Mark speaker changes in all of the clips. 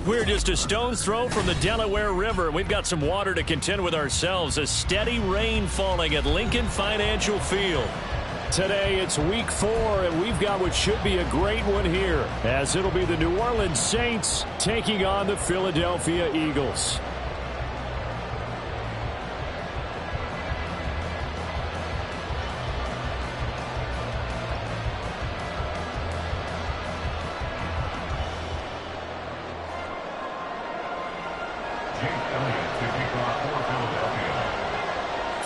Speaker 1: We're just a stone's throw from the Delaware River. We've got some water to contend with ourselves. A steady rain falling at Lincoln Financial Field. Today it's week 4, and we've got what should be a great one here, as it'll be the New Orleans Saints taking on the Philadelphia Eagles.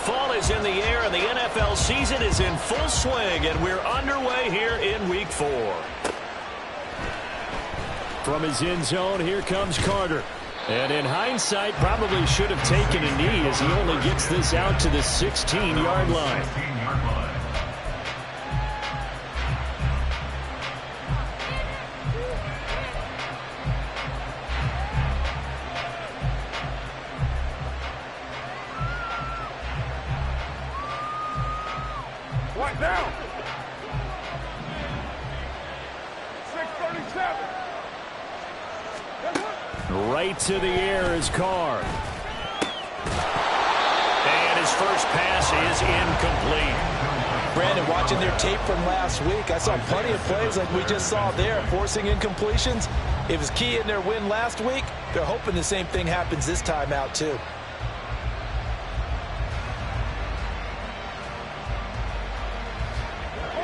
Speaker 1: Fall is in the air, and the NFL season is in full swing, and we're underway here in week 4. From his end zone, here comes Carter. And in hindsight, probably should have taken a knee as he only gets this out to the 16-yard line.
Speaker 2: Down. 637.
Speaker 1: Right to the air is Carr. And his first pass is incomplete.
Speaker 3: Brandon, watching their tape from last week, I saw plenty of plays like we just saw there, forcing incompletions. It was key in their win last week. They're hoping the same thing happens this time out, too.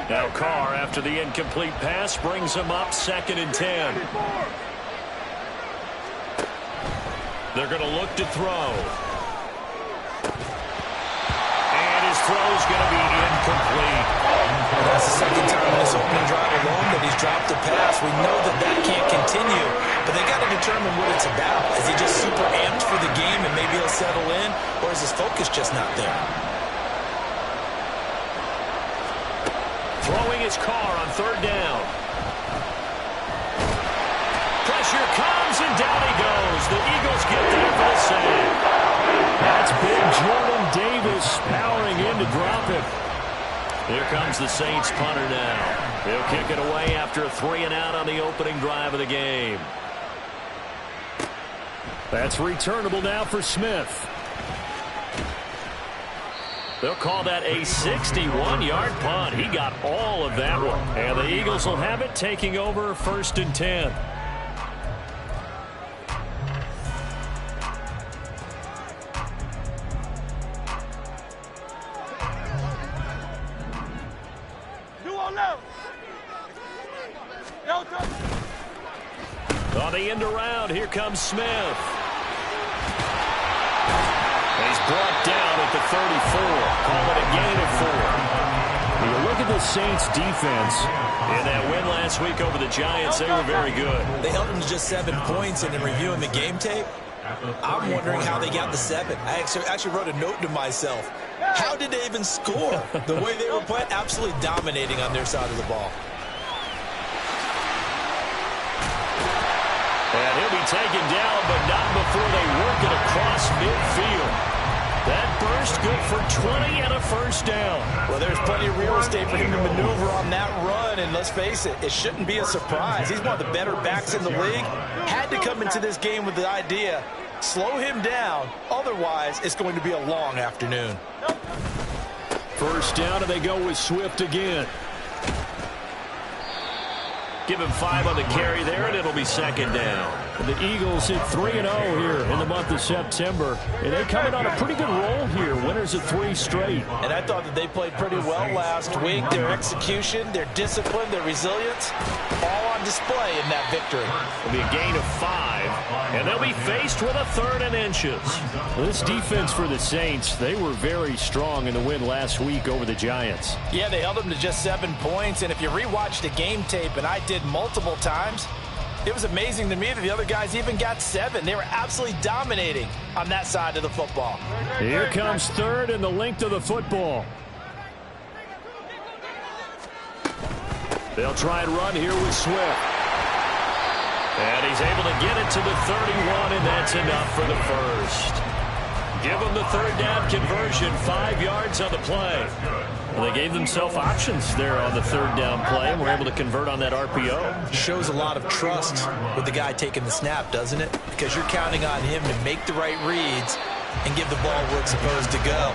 Speaker 1: Now Carr, after the incomplete pass, brings him up 2nd and 10. They're going to look to throw. And his throw's going to be incomplete.
Speaker 3: Well, that's the second time in this opening drive alone that he's dropped a pass. We know that that can't continue, but they got to determine what it's about. Is he just super amped for the game and maybe he'll settle in, or is his focus just not there?
Speaker 1: Throwing his Carr on 3rd down. Pressure comes, and down he goes. The Eagles get there for the save. That's big Jordan Davis powering in to drop it. Here comes the Saints punter now. He'll kick it away after a 3-and-out on the opening drive of the game. That's returnable now for Smith. They'll call that a 61-yard punt. He got all of that one. And the Eagles will have it, taking over 1st and 10. On the end around, here comes Smith. He's brought down at the 34. Call it a gain of 4. When you look at the Saints' defense, in that win last week over the Giants, they were very good.
Speaker 3: They held them to just 7 points, and in reviewing the game tape, I'm wondering how they got the 7. I actually wrote a note to myself. How did they even score? The way they were playing, absolutely dominating on their side of the ball.
Speaker 1: And he'll be taken down, but not before they work it across midfield. That burst good for 20 and a 1st down.
Speaker 3: Well, there's plenty of real estate for him to maneuver on that run, and let's face it, it shouldn't be a surprise. He's one of the better backs in the league. Had to come into this game with the idea, slow him down, otherwise it's going to be a long afternoon.
Speaker 1: 1st down, and they go with Swift again. Give him 5 on the carry there, and it'll be 2nd down. And the Eagles hit 3-0 here in the month of September. And they're coming on a pretty good roll here. Winners of 3 straight.
Speaker 3: And I thought that they played pretty well last week. Their execution, their discipline, their resilience, all on display in that victory.
Speaker 1: It'll be a gain of 5, and they'll be faced with a 3rd and inches. Well, this defense for the Saints, they were very strong in the win last week over the Giants.
Speaker 3: Yeah, they held them to just 7 points. And if you rewatch the game tape, and I did multiple times, it was amazing to me that the other guys even got 7. They were absolutely dominating on that side of the football.
Speaker 1: Here comes 3rd and the length of the football. They'll try and run here with Swift. And he's able to get it to the 31, and that's enough for the 1st. Give him the 3rd down conversion, 5 yards on the play. Well, they gave themselves options there on the third down play and were able to convert on that RPO.
Speaker 3: Shows a lot of trust with the guy taking the snap, doesn't it? Because you're counting on him to make the right reads and give the ball where it's supposed to go.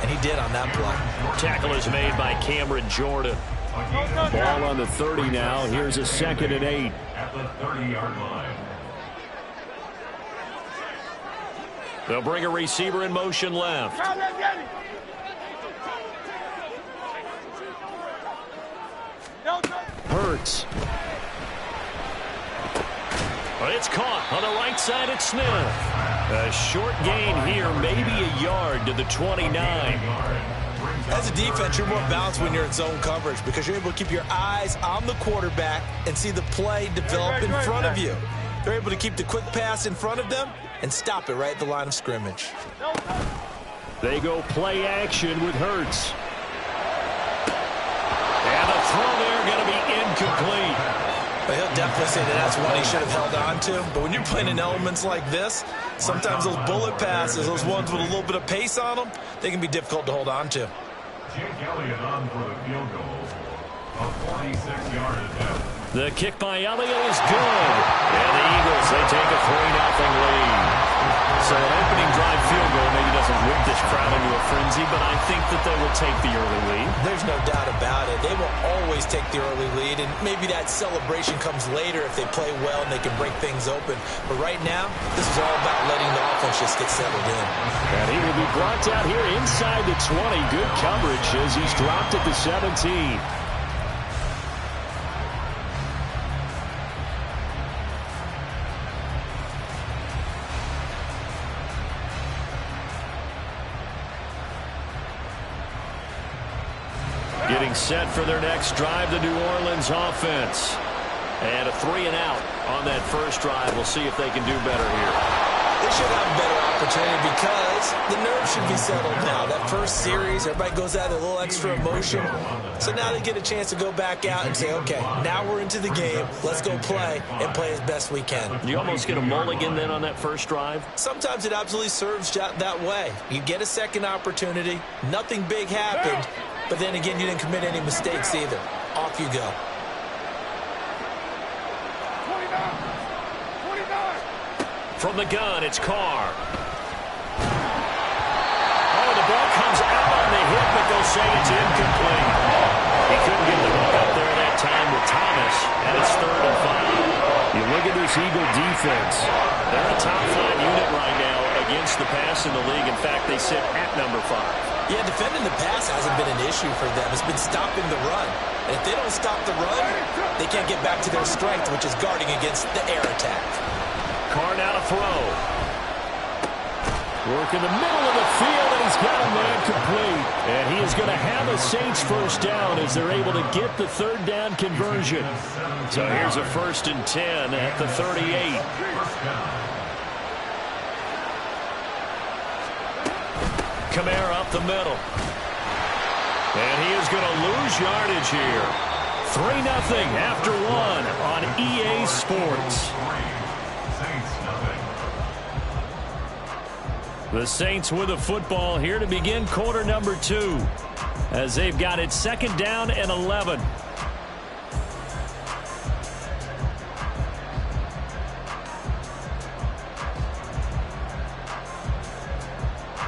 Speaker 3: And he did on that play.
Speaker 1: Tackle is made by Cameron Jordan. Ball on the 30 now. Here's a 2nd and 8.
Speaker 2: At the 30-yard line.
Speaker 1: They'll bring a receiver in motion left. Hurts. But it's caught on the right side at Smith. A short gain here, maybe a yard to the 29.
Speaker 3: As a defense, you're more balanced when you're in zone coverage because you're able to keep your eyes on the quarterback and see the play develop in front of you. They're able to keep the quick pass in front of them and stop it right at the line of scrimmage.
Speaker 1: They go play action with Hurts. And the throw there going to be incomplete.
Speaker 3: But he'll definitely say that that's one he should have held on to. But when you're playing in elements like this, sometimes those bullet passes, those ones with a little bit of pace on them, they can be difficult to hold on to.
Speaker 2: Jake Elliott on for the field goal. A 46-yard attempt.
Speaker 1: The kick by Elliott is good. And the Eagles, they take a 3-0 lead. So an opening drive field goal maybe doesn't whip this crowd into a frenzy, but I think that they will take the early lead.
Speaker 3: There's no doubt about it. They will always take the early lead, and maybe that celebration comes later if they play well and they can break things open. But right now, this is all about letting the offense just get settled in.
Speaker 1: And he will be brought down here inside the 20. Good coverage as he's dropped at the 17. Getting set for their next drive, the New Orleans offense. And a 3-and-out on that first drive. We'll see if they can do better here.
Speaker 3: They should have a better opportunity because the nerves should be settled now. That first series, everybody goes out with a little extra emotion. So now they get a chance to go back out and say, okay, now we're into the game. Let's go play and play as best we can.
Speaker 1: You almost get a mulligan then on that first drive?
Speaker 3: Sometimes it absolutely serves that way. You get a second opportunity. Nothing big happened. But then again, you didn't commit any mistakes either. Off you go.
Speaker 1: 29. From the gun, it's Carr. Oh, the ball comes out on the hit, but they'll say it's incomplete. He couldn't get the hook up there that time with Thomas, and it's 3rd and 5. You look at this Eagle defense. They're a top-5 unit right now against the pass in the league. In fact, they sit at number 5.
Speaker 3: Yeah, defending the pass hasn't been an issue for them. It's been stopping the run. And if they don't stop the run, they can't get back to their strength, which is guarding against the air attack.
Speaker 1: Carr now to throw. Work in the middle of the field, and he's got a man complete. And he is going to have a Saints first down as they're able to get the 3rd down conversion. So here's a 1st and 10 at the 38. Kamara up the middle. And he is going to lose yardage here. 3-0 after 1 on EA Sports. The Saints with the football here to begin quarter number 2 as they've got it 2nd down and 11.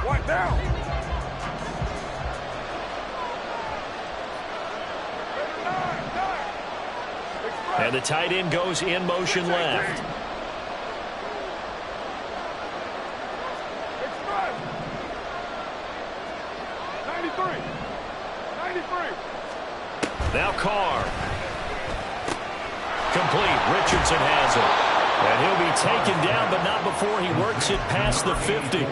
Speaker 4: One down.
Speaker 1: And the tight end goes in motion left. Now Carr. Complete. Richardson has it. And he'll be taken down, but not before he works it past the 50.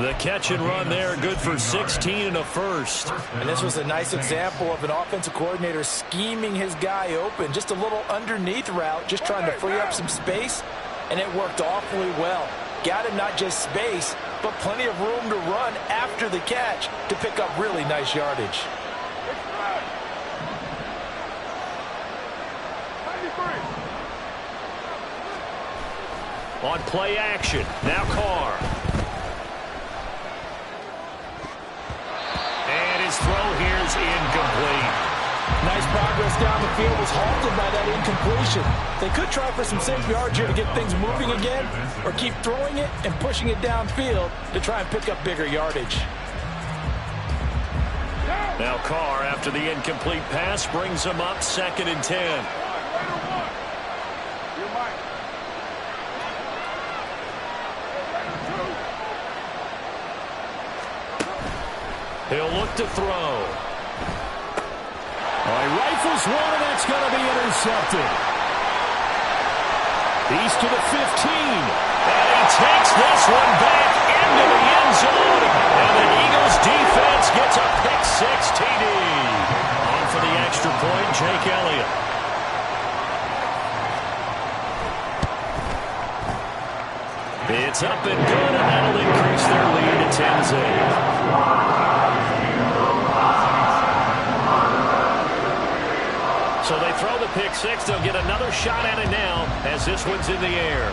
Speaker 1: The catch and run there, good for 16 and a first.
Speaker 3: And this was a nice example of an offensive coordinator scheming his guy open. Just a little underneath route, just trying to free up some space, and it worked awfully well. Got him not just space, but plenty of room to run after the catch to pick up really nice yardage.
Speaker 1: On play action, now Carr. And his throw here is
Speaker 3: progress down the field was halted by that incompletion. They could try for some safe yards here to get things moving again, or keep throwing it and pushing it downfield to try and pick up bigger yardage.
Speaker 1: Now Carr, after the incomplete pass, brings him up 2nd and 10. He'll look to throw. He rifles one, and that's going to be intercepted. He's to the 15. And he takes this one back into the end zone. And the Eagles defense gets a pick-6 TD. On for the extra point, Jake Elliott. It's up and good, and that'll increase their lead to 10-8. So they throw the pick-6. They'll get another shot at it now as this one's in the air.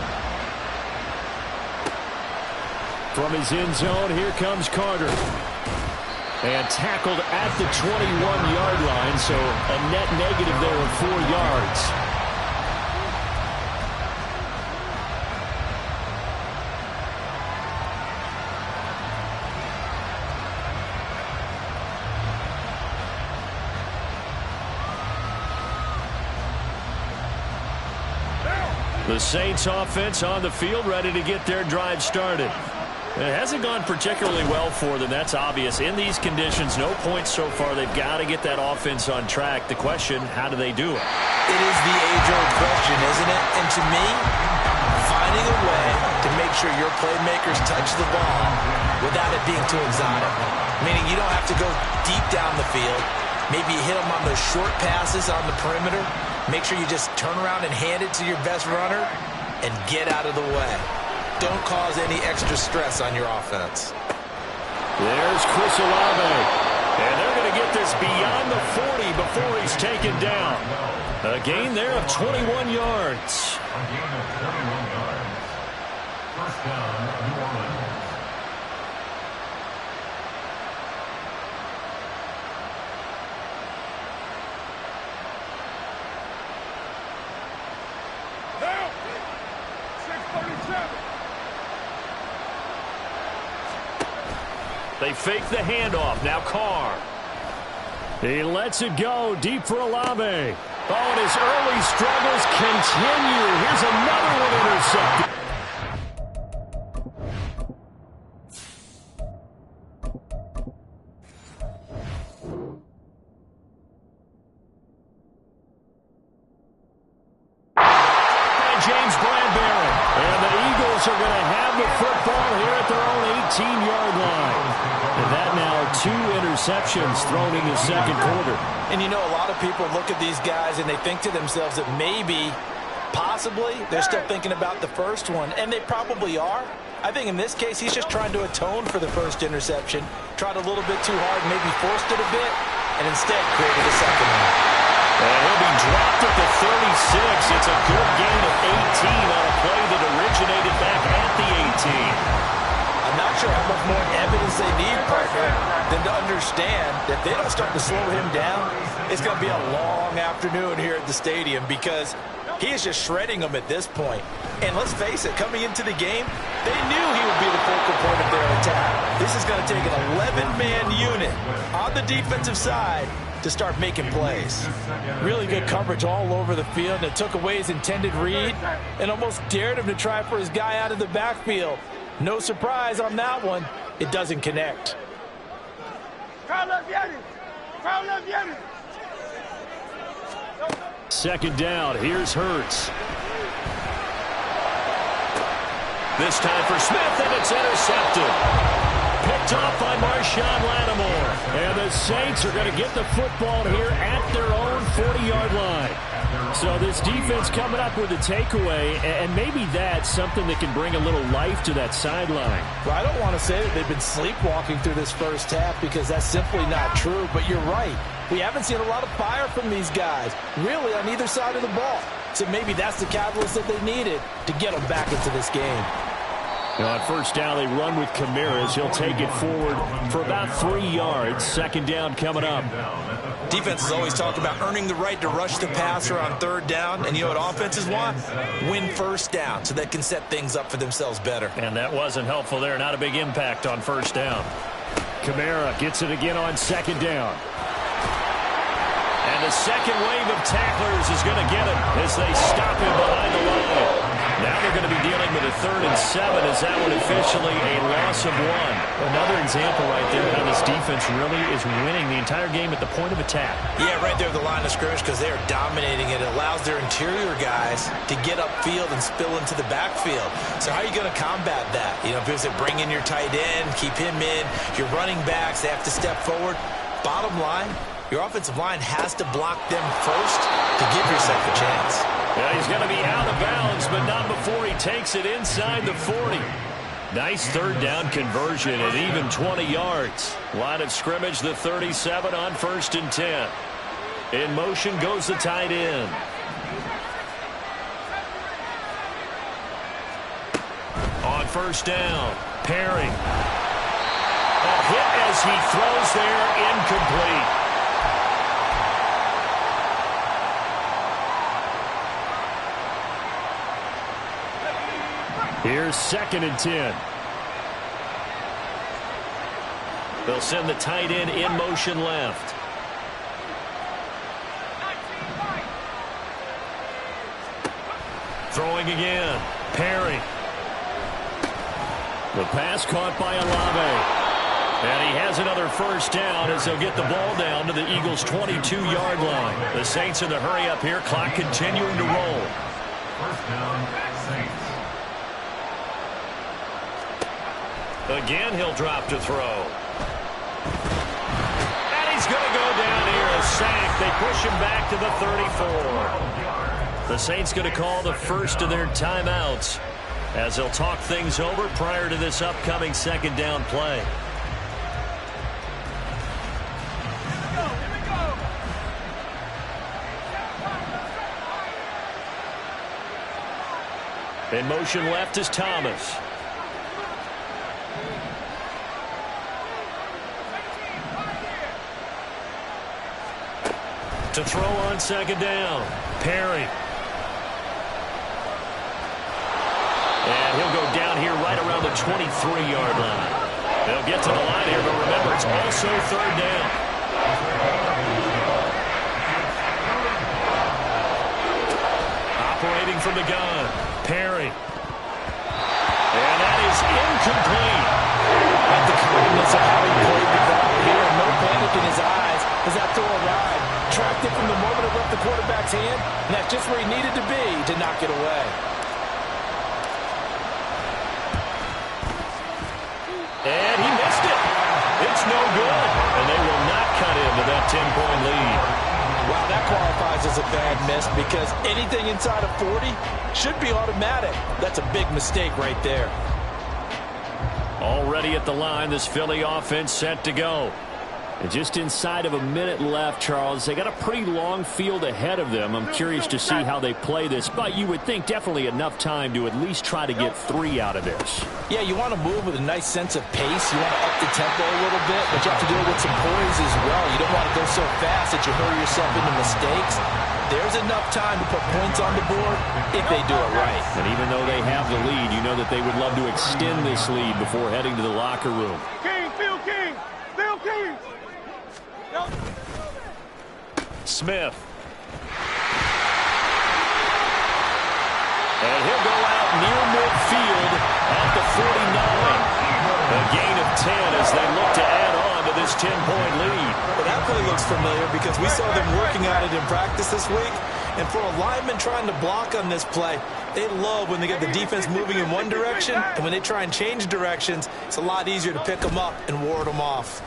Speaker 1: From his end zone, here comes Carter. And tackled at the 21-yard line, so a net negative there of 4 yards. The Saints offense on the field, ready to get their drive started. It hasn't gone particularly well for them, that's obvious. In these conditions, no points so far. They've got to get that offense on track. The question, how do they do it?
Speaker 3: It is the age-old question, isn't it? And to me, finding a way to make sure your playmakers touch the ball without it being too exotic. Meaning you don't have to go deep down the field. Maybe you hit them on those short passes on the perimeter. Make sure you just turn around and hand it to your best runner and get out of the way. Don't cause any extra stress on your offense.
Speaker 1: There's Chris Olave. And they're going to get this beyond the 40 before he's taken down. A gain there of 21 yards.
Speaker 2: A gain of 21 yards. First down, New Orleans.
Speaker 1: They fake the handoff. Now Carr. He lets it go deep for Olave. Oh, and his early struggles continue. Here's another one intercepted. James Bradbury. And the Eagles are going to have the football here at their own 18-yard line. And that now 2 interceptions thrown in the second quarter.
Speaker 3: And you know, a lot of people look at these guys and they think to themselves that maybe, possibly, they're still thinking about the first one. And they probably are. I think in this case, he's just trying to atone for the first interception. Tried a little bit too hard, maybe forced it a bit, and instead created a second one.
Speaker 1: And he'll be dropped at the 36. It's a good gain of 18 on a play that originated back at the 18.
Speaker 3: I'm not sure how much more evidence they need, partner, than to understand that if they don't start to slow him down, it's going to be a long afternoon here at the stadium because he is just shredding them at this point. And let's face it, coming into the game, they knew he would be the focal point of their attack. This is going to take an 11-man unit on the defensive side to start making plays. Really good coverage all over the field, and it took away his intended read and almost dared him to try for his guy out of the backfield. No surprise on that one. It doesn't connect.
Speaker 1: Second down. Here's Hurts. This time for Smith, and it's intercepted. Picked off by Marshawn Lattimore. And the Saints are going to get the football here at their own 40-yard line. So this defense coming up with a takeaway, and maybe that's something that can bring a little life to that sideline.
Speaker 3: Well, I don't want to say that they've been sleepwalking through this first half because that's simply not true, but you're right. We haven't seen a lot of fire from these guys, really on either side of the ball. So maybe that's the catalyst that they needed to get them back into this game.
Speaker 1: On first down, they run with Kamiris. He'll take it forward for about 3 yards. Second down coming up.
Speaker 3: Defenses always talk about earning the right to rush the passer on third down. And you know what offenses want? Win first down so they can set things up for themselves better.
Speaker 1: And that wasn't helpful there. Not a big impact on first down. Kamara gets it again on second down. And the second wave of tacklers is going to get him as they stop him behind the line. Now they're going to be dealing with a 3rd and 7 as that one officially a loss of 1. Another example right there how this defense really is winning the entire game at the point of attack.
Speaker 3: Yeah, right there at the line of scrimmage because they are dominating it. It allows their interior guys to get upfield and spill into the backfield. So how are you going to combat that? You know, if it's bring in your tight end, keep him in, your running backs, they have to step forward. Bottom line, your offensive line has to block them first to give yourself a chance.
Speaker 1: Yeah, he's going to be out of bounds, but not before he takes it inside the 40. Nice 3rd down conversion at even 20 yards. Line of scrimmage, the 37 on 1st and 10. In motion goes the tight end. On 1st down, Perry. A hit as he throws there, incomplete. Here's 2nd and 10. They'll send the tight end in motion left. Throwing again. Perry. The pass caught by Olave. And he has another 1st down as they'll get the ball down to the Eagles' 22-yard line. The Saints in the hurry up here. Clock continuing to roll.
Speaker 2: 1st down, Saints.
Speaker 1: Again, he'll drop to throw. And he's going to go down here. A sack. They push him back to the 34. The Saints going to call the first of their timeouts as they'll talk things over prior to this upcoming 2nd down play. In motion left is Thomas. To throw on 2nd down, Perry. And he'll go down here right around the 23-yard line. They'll get to the line here, but remember, it's also 3rd down. Operating from the gun, Perry. And that is incomplete.
Speaker 3: At the calmness of how he played the ball here, no panic in his eyes as that throw arrived. Tracked it from the moment it left the quarterback's hand, and that's just where he needed to be to knock it away.
Speaker 1: And he missed it. It's no good. And they will not cut into that 10-point lead.
Speaker 3: Wow, that qualifies as a bad miss because anything inside of 40 should be automatic. That's a big mistake right there.
Speaker 1: Already at the line, this Philly offense set to go. And just inside of a minute left, Charles, they got a pretty long field ahead of them. I'm curious to see how they play this, but you would think definitely enough time to at least try to get 3 out of this.
Speaker 3: Yeah, you want to move with a nice sense of pace. You want to up the tempo a little bit, but you have to do it with some poise as well. You don't want to go so fast that you hurry yourself into mistakes. There's enough time to put points on the board if they do it right.
Speaker 1: And even though they have the lead, you know that they would love to extend this lead before heading to the locker room.
Speaker 4: King, Phil King, Phil King.
Speaker 1: Smith. And he'll go out near midfield at the 49. A gain of 10 as they look to add on to this 10-point lead.
Speaker 3: Well, that play looks familiar because we saw them working on it in practice this week. And for a lineman trying to block on this play, they love when they get the defense moving in one direction. And when they try and change directions, it's a lot easier to pick them up and ward them off.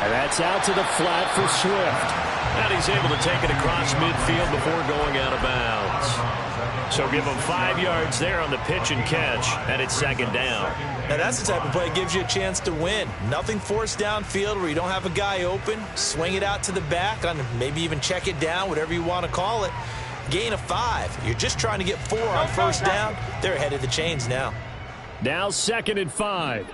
Speaker 1: And that's out to the flat for Swift. And he's able to take it across midfield before going out of bounds. So give him 5 yards there on the pitch and catch, and it's 2nd down.
Speaker 3: Now that's the type of play that gives you a chance to win. Nothing forced downfield where you don't have a guy open. Swing it out to the back, on maybe even check it down, whatever you want to call it. Gain of 5. You're just trying to get 4 on 1st down. They're ahead of the chains now.
Speaker 1: Now 2nd and 5.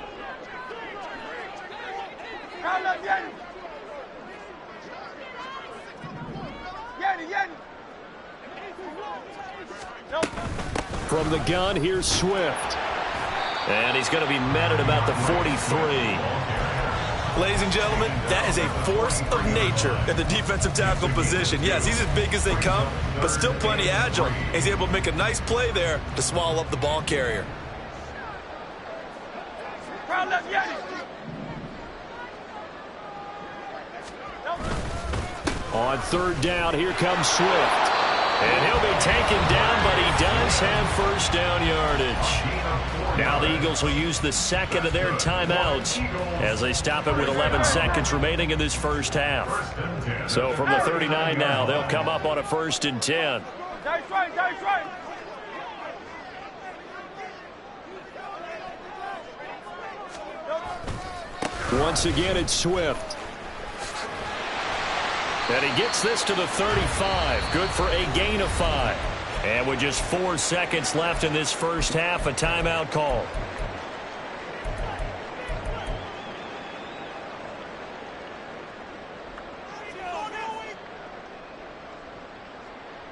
Speaker 1: From the gun, here's Swift. And he's going to be met at about the 43.
Speaker 3: Ladies and gentlemen, that is a force of nature at the defensive tackle position. Yes, he's as big as they come, but still plenty agile. He's able to make a nice play there to swallow up the ball carrier.
Speaker 1: On third down, here comes Swift. And he'll be taken down, but he does have first down yardage. Now the Eagles will use the second of their timeouts as they stop it with 11 seconds remaining in this first half. So from the 39 now, they'll come up on a 1st and 10. Once again, it's Swift. And he gets this to the 35. Good for a gain of 5. And with just 4 seconds left in this first half, a timeout call.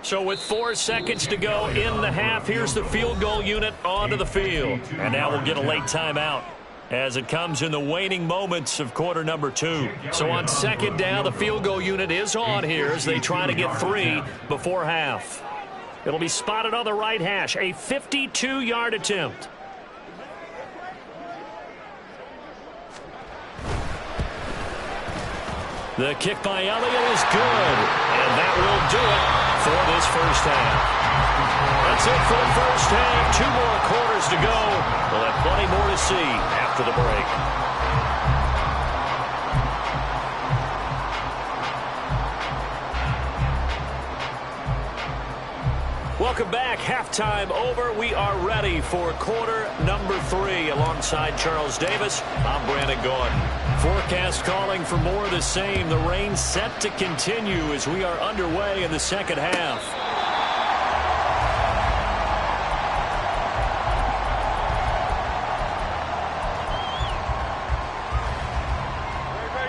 Speaker 1: So with 4 seconds to go in the half, here's the field goal unit onto the field. And now we'll get a late timeout as it comes in the waning moments of quarter number 2. So on second down, the field goal unit is on here as they try to get 3 before half. It'll be spotted on the right hash, a 52-yard attempt. The kick by Elliott is good, and that will do it for this first half. That's it for the first half. 2 more quarters to go. We'll have plenty more to see after the break. Welcome back. Halftime over. We are ready for quarter number 3. Alongside Charles Davis, I'm Brandon Gordon. Forecast calling for more of the same. The rain set to continue as we are underway in the second half.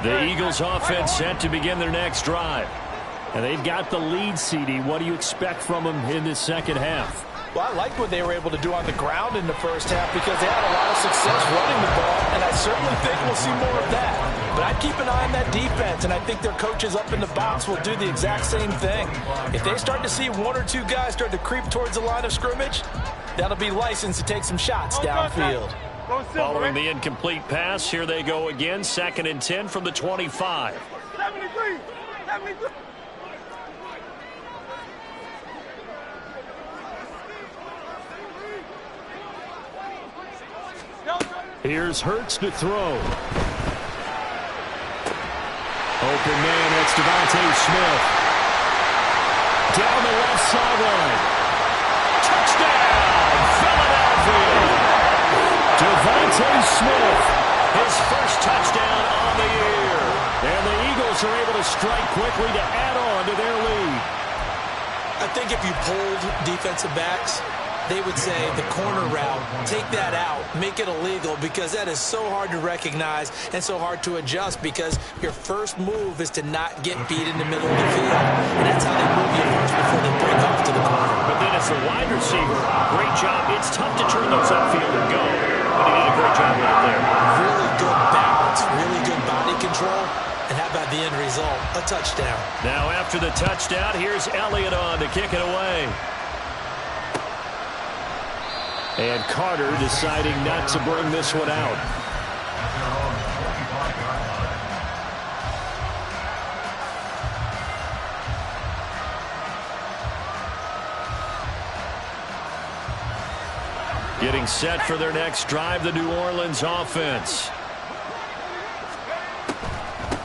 Speaker 1: The Eagles offense set to begin their next drive. And they've got the lead, CD. What do you expect from them in this second half?
Speaker 3: Well, I like what they were able to do on the ground in the first half because they had a lot of success running the ball, and I certainly think we'll see more of that. But I'd keep an eye on that defense, and I think their coaches up in the box will do the exact same thing. If they start to see 1 or 2 guys start to creep towards the line of scrimmage, that'll be licensed to take some shots downfield.
Speaker 1: Following the incomplete pass, here they go again. 2nd and 10 from the 25.
Speaker 4: 73.
Speaker 1: Here's Hurts to throw. Open man, that's Devontae Smith. Down the left sideline. Touchdown, Philadelphia. Devontae Smith, his first touchdown on the year. And the Eagles are able to strike quickly to add on to their lead.
Speaker 3: I think if you polled defensive backs, they would say the corner route, take that out, make it illegal, because that is so hard to recognize and so hard to adjust because your first move is to not get beat in the middle of the field. And that's how they move you first before they break off to the corner.
Speaker 1: But then as a wide receiver, great job. It's tough to turn those upfield and go, but he did a great job with it there.
Speaker 3: Really good balance, really good body control. And how about the end result? A touchdown.
Speaker 1: Now after the touchdown, here's Elliott on to kick it away. And Carter deciding not to bring this one out. Getting set for their next drive, the New Orleans offense.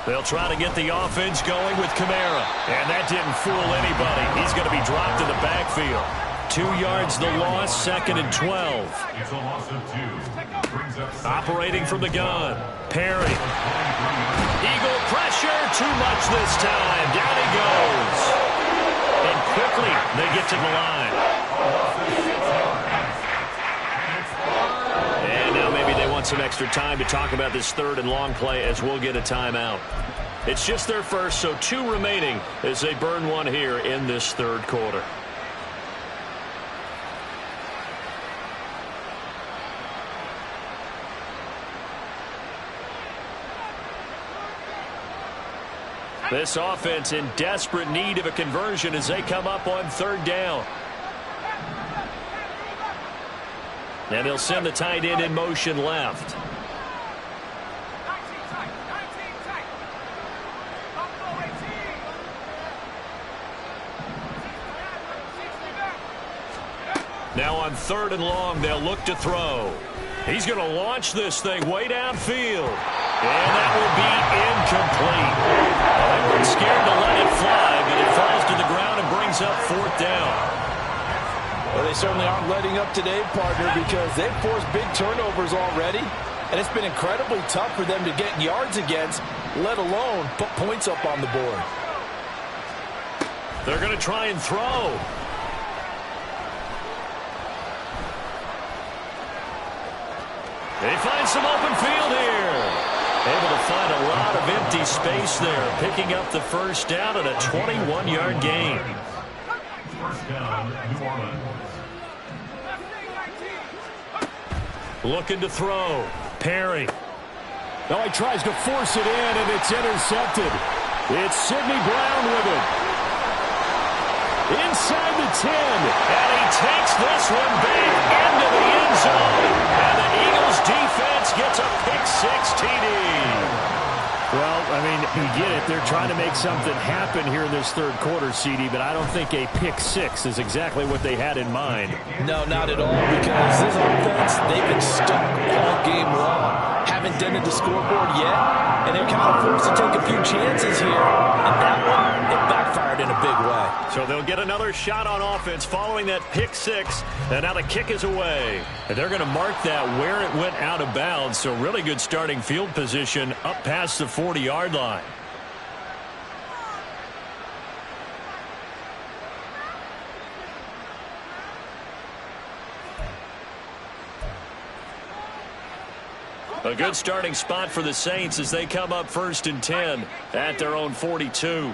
Speaker 1: They'll try to get the offense going with Kamara. And that didn't fool anybody. He's going to be dropped in the backfield. 2 yards the loss, 2nd and 12.
Speaker 2: It's a loss of 2.
Speaker 1: Operating from the gun. Perry. Eagle pressure, too much this time. Down he goes. And quickly they get to the line. And now maybe they want some extra time to talk about this 3rd and long play as we'll get a timeout. It's just their first, so 2 remaining as they burn one here in this third quarter. This offense in desperate need of a conversion as they come up on third down. And he'll send the tight end in motion left. Now on third and long, they'll look to throw. He's going to launch this thing way downfield. And that will be incomplete. They weren't scared to let it fly, but it falls to the ground and brings up fourth down.
Speaker 3: Well, they certainly aren't letting up today, partner, because they've forced big turnovers already. And it's been incredibly tough for them to get yards against, let alone put points up on the board.
Speaker 1: They're going to try and throw. They find some open field here. Able to find a lot of empty space there, picking up the first down and a 21-yard gain.
Speaker 2: First down, New Orleans.
Speaker 1: Looking to throw. Perry.
Speaker 5: Oh, he tries to force it in, and it's intercepted. It's Sidney Brown with it. Inside the 10.
Speaker 1: And he takes this one back into the end zone. And the Eagles defense gets a pick-6 TD.
Speaker 5: Well, I mean, you get it. They're trying to make something happen here in this third quarter, CD, but I don't think a pick-6 is exactly what they had in mind.
Speaker 3: No, not at all, because this offense, they've been stuck all game long. Haven't dented the scoreboard yet, and they're kind of forced to take a few chances here, and that one, it backfired in a big way.
Speaker 1: So they'll get another shot on offense following that pick-6, and now the kick is away. And they're going to mark that where it went out of bounds, so really good starting field position up past the 40-yard line. A good starting spot for the Saints as they come up 1st and 10 at their own 42.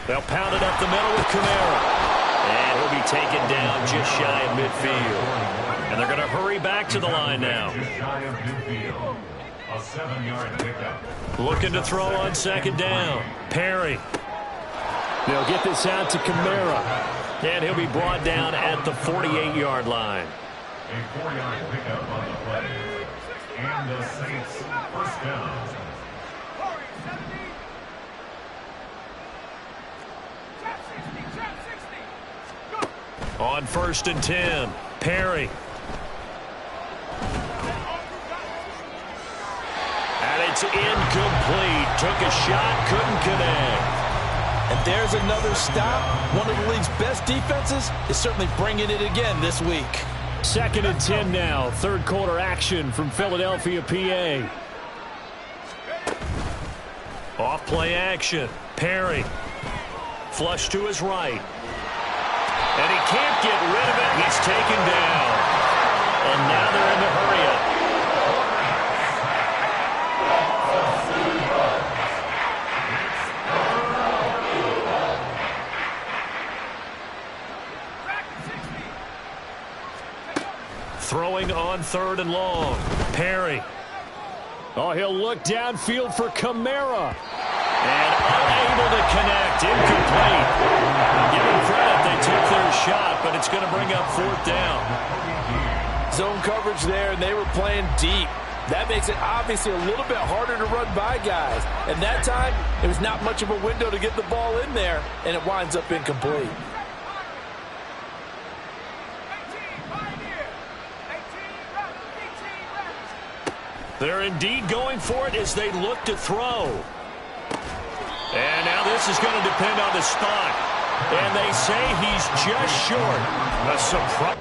Speaker 1: They'll pound it up the middle with Kamara. And he'll be taken down just shy of midfield. And they're going to hurry back to the line now.
Speaker 2: Just shy of midfield. A 7-yard pickup.
Speaker 1: Looking to throw on 2nd down. Perry.
Speaker 5: They'll get this out to Kamara.
Speaker 1: And he'll be brought down at the 48-yard line.
Speaker 2: A 4-yard pickup on the play. And the Saints first down.
Speaker 1: On 1st and 10, Perry. And it's incomplete. Took a shot, couldn't connect.
Speaker 3: And there's another stop. One of the league's best defenses is certainly bringing it again this week.
Speaker 5: 2nd and 10 now. Third quarter action from Philadelphia, PA.
Speaker 1: Off play action. Perry. Flush to his right. And he can't get rid of it. He's taken down. And now they're in the hurry-up. Throwing on 3rd and long. Perry.
Speaker 5: Oh, he'll look downfield for Kamara.
Speaker 1: And unable to connect. Incomplete. Give them credit. They took their shot, but it's going to bring up 4th down.
Speaker 3: Zone coverage there, and they were playing deep. That makes it obviously a little bit harder to run by guys. And that time, it was not much of a window to get the ball in there, and it winds up incomplete.
Speaker 1: They're indeed going for it as they look to throw. And now this is going to depend on the spot. And they say he's just short. A surprise.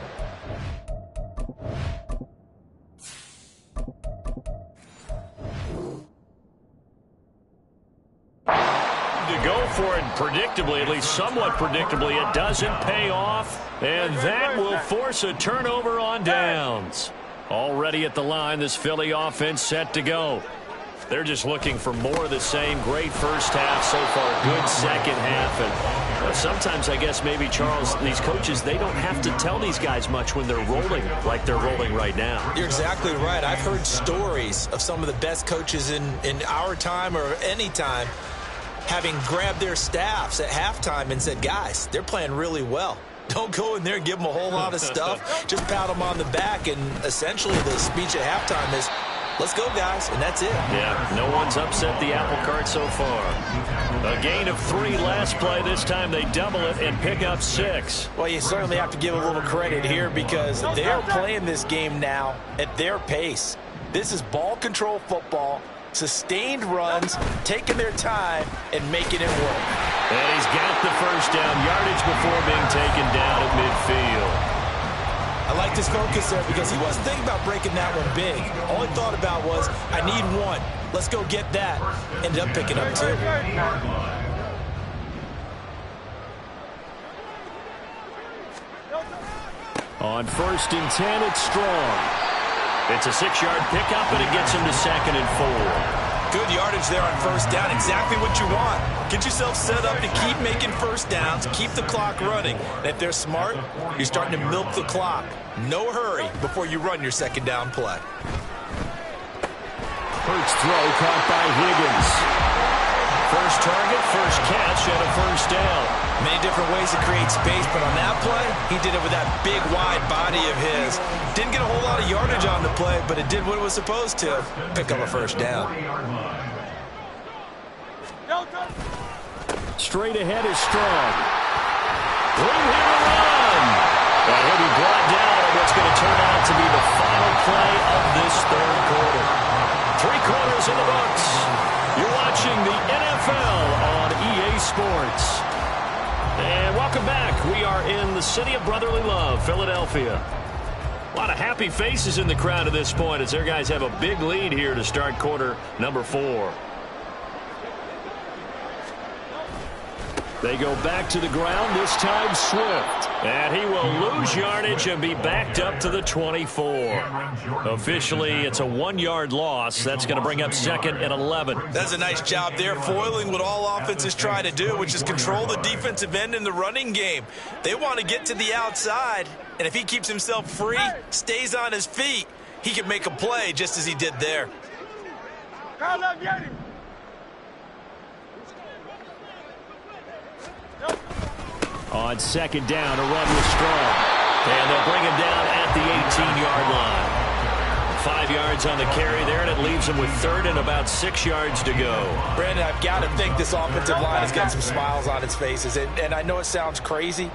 Speaker 1: To go for it predictably, at least somewhat predictably, it doesn't pay off. And that will force a turnover on downs. Already at the line, this Philly offense set to go. They're just looking for more of the same. Great first half so far. Good second half. And sometimes, I guess, maybe, Charles, these coaches, they don't have to tell these guys much when they're rolling like they're rolling right now.
Speaker 3: You're exactly right. I've heard stories of some of the best coaches in our time or any time having grabbed their staffs at halftime and said, guys, they're playing really well. Don't go in there and give them a whole lot of stuff. Just pat them on the back. And essentially the speech at halftime is, let's go, guys, and that's it.
Speaker 1: Yeah, no one's upset the apple cart so far. A gain of 3 last play. This time they double it and pick up 6.
Speaker 3: Well, you certainly have to give a little credit here because they're playing this game now at their pace. This is ball control football, sustained runs, taking their time, and making it work.
Speaker 1: And he's got the first down, yardage before being taken down at midfield.
Speaker 3: I like this focus there because he wasn't thinking about breaking that one big. All he thought about was, I need 1. Let's go get that. Ended up picking up 2.
Speaker 1: On 1st and 10, it's Strong. It's a 6-yard pickup, and it gets him to 2nd and 4.
Speaker 3: Good yardage there on first down. Exactly what you want. Get yourself set up to keep making first downs, keep the clock running. And if they're smart, you're starting to milk the clock. No hurry before you run your second down play.
Speaker 1: Hurts throw caught by Higgins. First target, first catch, and a first down.
Speaker 3: Many different ways to create space, but on that play, he did it with that big, wide body of his. Didn't get a whole lot of yardage on the play, but it did what it was supposed to. Pick up a first down.
Speaker 1: Straight ahead is Strong. Room here to run. And he'll be brought down on what's going to turn out to be the final play of this third quarter. 3 quarters in the books. You're watching the NFL on EA Sports. And welcome back. We are in the city of brotherly love, Philadelphia. A lot of happy faces in the crowd at this point as their guys have a big lead here to start quarter number 4. They go back to the ground, this time Swift. And he will lose yardage and be backed up to the 24. Officially, it's a 1-yard loss. That's going to bring up 2nd and 11.
Speaker 3: That's a nice job there, foiling what all offenses try to do, which is control the defensive end in the running game. They want to get to the outside, and if he keeps himself free, stays on his feet, he can make a play just as he did there.
Speaker 1: On 2nd down, a run with Strong. And they'll bring him down at the 18-yard line. 5 yards on the carry there, and it leaves him with 3rd and about 6 yards to go.
Speaker 3: Brandon, I've got to think this offensive line has got some smiles on its faces. And I know it sounds crazy,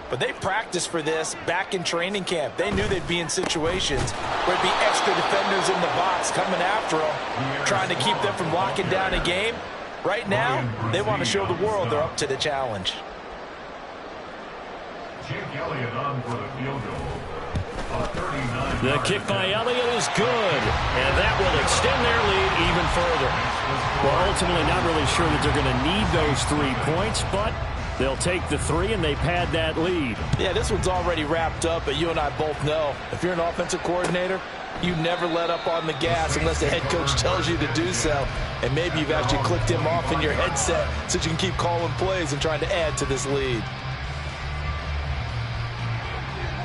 Speaker 3: but they practiced for this back in training camp. They knew they'd be in situations where there'd be extra defenders in the box coming after them, trying to keep them from locking down a game. Right now, they want to show the world they're up to the challenge.
Speaker 1: The kick by Elliott is good, and that will extend their lead even further. Well, ultimately not really sure that they're going to need those 3 points, but they'll take the 3 and they pad that lead.
Speaker 3: Yeah, this one's already wrapped up, but you and I both know if you're an offensive coordinator, you never let up on the gas unless the head coach tells you to do so. And maybe you've actually clicked him off in your headset so you can keep calling plays and trying to add to this lead.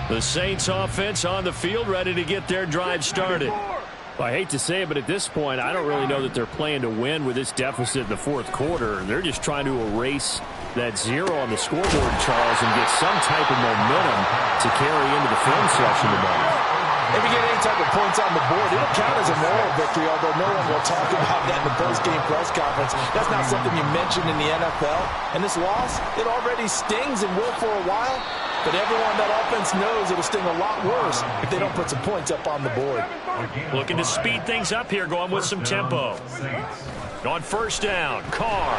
Speaker 1: The Saints offense on the field, ready to get their drive started. Well, I hate to say it, but at this point, I don't really know that they're playing to win with this deficit in the 4th quarter. They're just trying to erase that 0 on the scoreboard, Charles, and get some type of momentum to carry into the film session tomorrow.
Speaker 3: If you get any type of points on the board, it'll count as a moral victory, although no one will talk about that in the post-game press conference. That's not something you mentioned in the NFL. And this loss, it already stings and will for a while. But everyone that offense knows it'll sting a lot worse if they don't put some points up on the board.
Speaker 1: Looking to speed things up here, going with some tempo. On 1st down, Carr.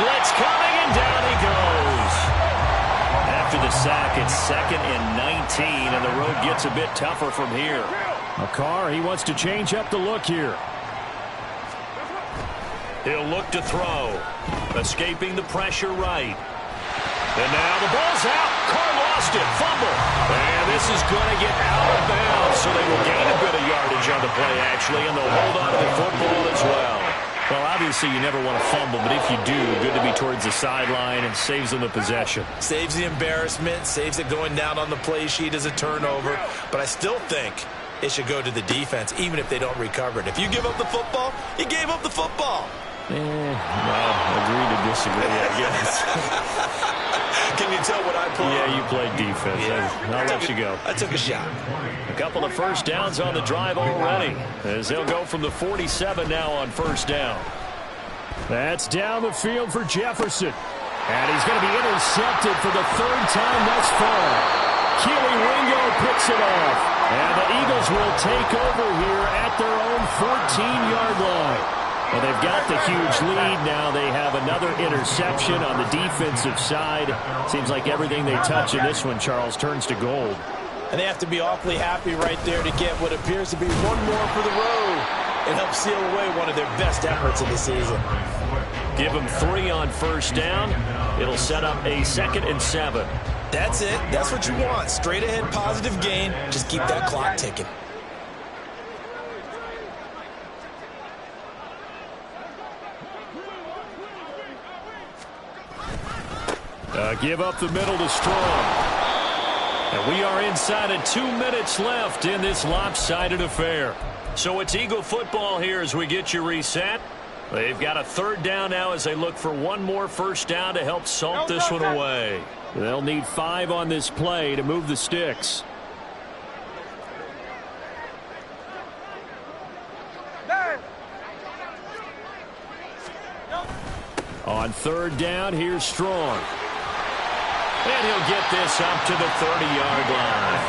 Speaker 1: Blitz coming, and down he goes. After the sack, it's 2nd and 19, and the road gets a bit tougher from here. Now Carr, he wants to change up the look here. He'll look to throw. Escaping the pressure right. And now the ball's out. Carr lost it. Fumble. And this is going to get out of bounds, so they will gain a bit of yardage on the play, actually, and they'll hold on to the football as well. Well, obviously you never want to fumble, but if you do, good to be towards the sideline and saves them the possession.
Speaker 3: Saves the embarrassment, saves it going down on the play sheet as a turnover. But I still think it should go to the defense, even if they don't recover it. If you give up the football, you gave up the football.
Speaker 1: Well, agree to disagree, I guess.
Speaker 3: Can you tell what I played?
Speaker 1: Yeah, you played defense.
Speaker 3: Yeah.
Speaker 1: I'll let you go.
Speaker 3: I took a shot.
Speaker 1: A couple of first downs on the drive already, as they'll go from the 47 now on first down. That's down the field for Jefferson. And he's going to be intercepted for the third time thus far. Keely Ringo picks it off. And the Eagles will take over here at their own 14-yard line. Well, they've got the huge lead. Now they have another interception on the defensive side. Seems like everything they touch in this one, Charles, turns to gold.
Speaker 3: And they have to be awfully happy right there to get what appears to be one more for the road and help seal away one of their best efforts of the season.
Speaker 1: Give them 3 on first down. It'll set up a 2nd and 7.
Speaker 3: That's it. That's what you want. Straight ahead positive gain. Just keep that clock ticking.
Speaker 1: Give up the middle to Strong. And we are inside of 2 minutes left in this lopsided affair. So it's Eagle football here as we get you reset. They've got a 3rd down now as they look for one more first down to help salt this one away. They'll need 5 on this play to move the sticks. On 3rd down, here's Strong. And he'll get this up to the 30-yard line.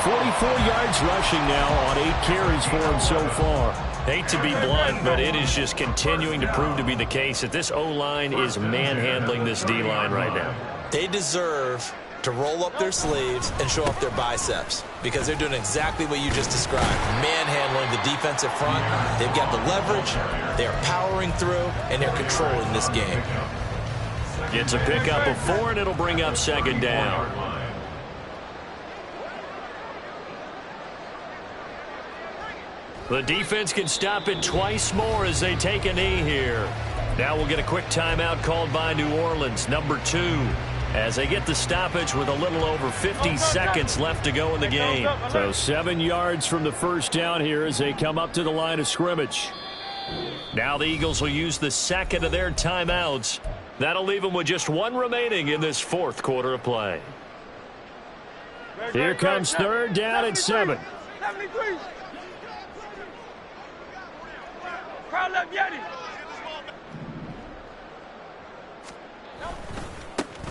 Speaker 1: 44 yards rushing now on 8 carries for him so far. Hate to be blunt, but it is just continuing to prove to be the case that this O-line is manhandling this D-line right now.
Speaker 3: They deserve to roll up their sleeves and show off their biceps because they're doing exactly what you just described. Manhandling the defensive front. They've got the leverage. They're powering through, and they're controlling this game.
Speaker 1: Gets a pickup of 4, and it'll bring up 2nd down. The defense can stop it twice more as they take a knee here. Now we'll get a quick timeout called by New Orleans, number 2, as they get the stoppage with a little over 50 seconds left to go in the game. So 7 yards from the first down here as they come up to the line of scrimmage. Now the Eagles will use the 2nd of their timeouts. That'll leave them with just 1 remaining in this 4th quarter of play. Here comes 3rd down at 7.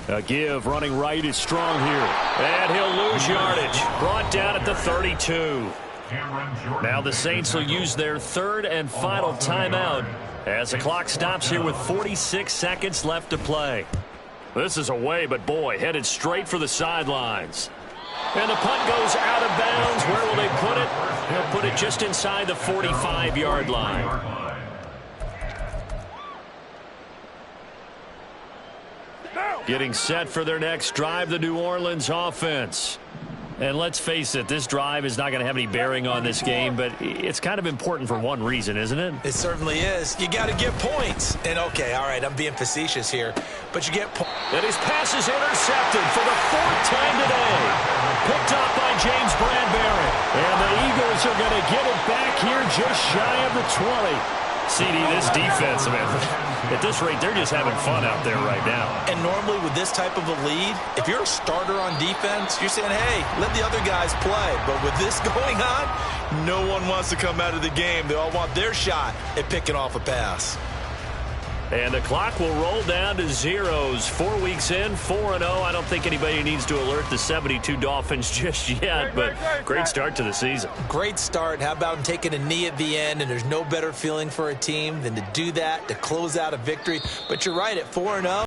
Speaker 1: A give running right is Strong here. And he'll lose yardage. Brought down at the 32. Now the Saints will use their 3rd and final timeout as the clock stops here with 46 seconds left to play. This is away, but boy, headed straight for the sidelines. And the punt goes out of bounds. Where will they put it? They'll put it just inside the 45-yard line. Getting set for their next drive, the New Orleans offense. And let's face it, this drive is not going to have any bearing on this game, but it's kind of important for one reason, isn't it?
Speaker 3: It certainly is. You got to get points. And, okay, all right, I'm being facetious here, but you get points.
Speaker 1: And his pass is intercepted for the 4th time today. Picked off by James Bradbury. And the Eagles are going to get it back here just shy of the 20. CD, this defense, man, at this rate, they're just having fun out there right now.
Speaker 3: And normally with this type of a lead, if you're a starter on defense, you're saying, hey, let the other guys play. But with this going on, no one wants to come out of the game. They all want their shot at picking off a pass.
Speaker 1: And the clock will roll down to zeros. 4 weeks in, 4-0. I don't think anybody needs to alert the 72 Dolphins just yet, but great start to the season.
Speaker 3: Great start. How about taking a knee at the end? And there's no better feeling for a team than to do that, to close out a victory. But you're right, at 4-0.